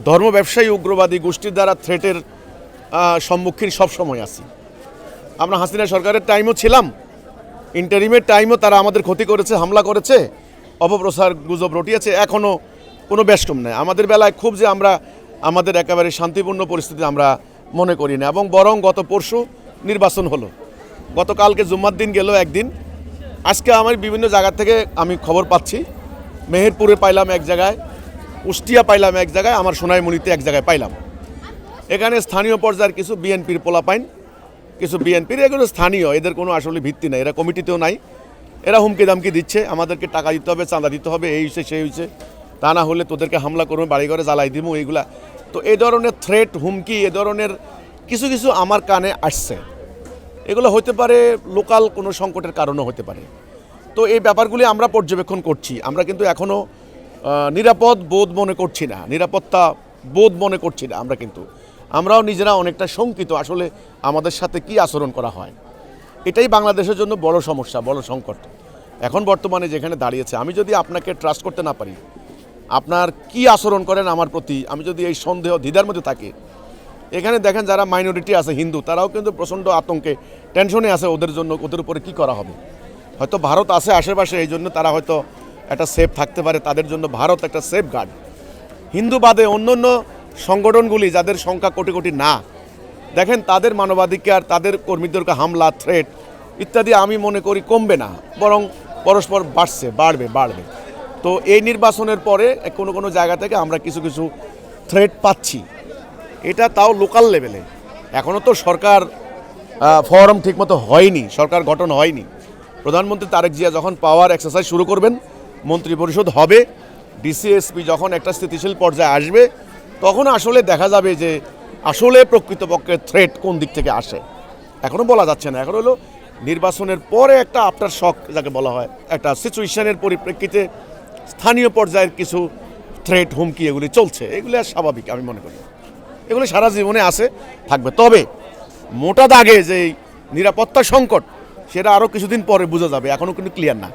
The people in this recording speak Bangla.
ধর্ম ব্যবসায়ী উগ্রবাদী গোষ্ঠীর দ্বারা থ্রেটের সম্মুখীন সবসময় আছি। আমরা হাসিনা সরকারের টাইমও ছিলাম, ইন্টারিমের টাইমও তারা আমাদের ক্ষতি করেছে, হামলা করেছে, অপপ্রচার গুজব রটিয়েছে, এখনও কোনো ব্যস্তম নেই। আমাদের বেলায় খুব যে আমরা আমাদের একেবারে শান্তিপূর্ণ পরিস্থিতি আমরা মনে করি না, এবং বরং গত পরশু নির্বাচন হলো, গতকালকে জুম্মার দিন গেল একদিন, আজকে আমার বিভিন্ন জায়গা থেকে আমি খবর পাচ্ছি, মেহেরপুরে পাইলাম এক জায়গায়, কুষ্টিয়া পাইলাম এক জায়গায়, আমার সোনাইমুড়িতে এক জায়গায় পাইলাম। এখানে স্থানীয় পর্যায়ের কিছু বিএনপির পোলাপাইন, কিছু বিএনপির, এগুলো স্থানীয়, এদের কোনো আসলে ভিত্তি নাই, এরা কমিটিতেও নাই, এরা হুমকি দামকি দিচ্ছে, আমাদেরকে টাকা দিতে হবে, চাঁদা দিতে হবে, এই হয়েছে সেই হয়েছে, তা না হলে তোদেরকে হামলা করবো, বাড়িঘরে জ্বালাই দিব, এইগুলা। তো এই ধরনের থ্রেট, হুমকি, এ ধরনের কিছু কিছু আমার কানে আসছে। এগুলো হতে পারে লোকাল কোনো সংকটের কারণও হতে পারে। তো এই ব্যাপারগুলি আমরা পর্যবেক্ষণ করছি। আমরা কিন্তু এখনও নিরাপদ বোধ মনে করছি না, নিরাপত্তা বোধ মনে করছি না। আমরাও নিজেরা অনেকটা শঙ্কিত, আসলে আমাদের সাথে কি আচরণ করা হয়। এটাই বাংলাদেশের জন্য বড় সমস্যা, বড় সংকট এখন বর্তমানে যেখানে দাঁড়িয়েছে। আমি যদি আপনাকে ট্রাস্ট করতে না পারি, আপনার কি আচরণ করেন আমার প্রতি, আমি যদি এই সন্দেহ দ্বিধার মধ্যে থাকি, এখানে দেখেন যারা মাইনরিটি আছে হিন্দু, তারাও কিন্তু প্রচণ্ড আতঙ্কে, টেনশনে আছে ওদের জন্য, ওদের উপরে কী করা হবে। হয়তো ভারত আছে আশেপাশে, এই জন্য তারা হয়তো একটা সেফ থাকতে পারে, তাদের জন্য ভারত একটা সেফ গার্ড। হিন্দু বাদে অন্য অন্য সংগঠনগুলি যাদের সংখ্যা কোটি কোটি না, দেখেন তাদের মানবাধিকার, তাদের কর্মীদেরকে হামলা, থ্রেট ইত্যাদি আমি মনে করি কমবে না, বরং পরস্পর বাড়বে। তো এই নির্বাচনের পরে কোনো কোনো জায়গা থেকে আমরা কিছু কিছু থ্রেট পাচ্ছি, এটা তাও লোকাল লেভেলে। এখনও তো সরকার ফরম ঠিকমতো হয়নি, সরকার গঠন হয়নি। প্রধানমন্ত্রী তারেক জিয়া যখন পাওয়ার এক্সারসাইজ শুরু করবেন, মন্ত্রিপরিষদ হবে, ডিসিএসপি যখন একটা স্থিতিশীল পর্যায়ে আসবে, তখন আসলে দেখা যাবে যে আসলে প্রকৃতপক্ষে থ্রেট কোন দিক থেকে আসে। এখনও বলা যাচ্ছে না। এখন হলো নির্বাচনের পরে একটা আফটার শক যাকে বলা হয়, একটা সিচুয়েশনের পরিপ্রেক্ষিতে স্থানীয় পর্যায়ের কিছু থ্রেট, হুমকি এগুলি চলছে, এগুলি স্বাভাবিক আমি মনে করি। এগুলি সারা জীবনে আছে, থাকবে। তবে মোটা দাগে যে নিরাপত্তা সংকট, সেটা আরও কিছুদিন পরে বোঝা যাবে, এখনও কিন্তু ক্লিয়ার না।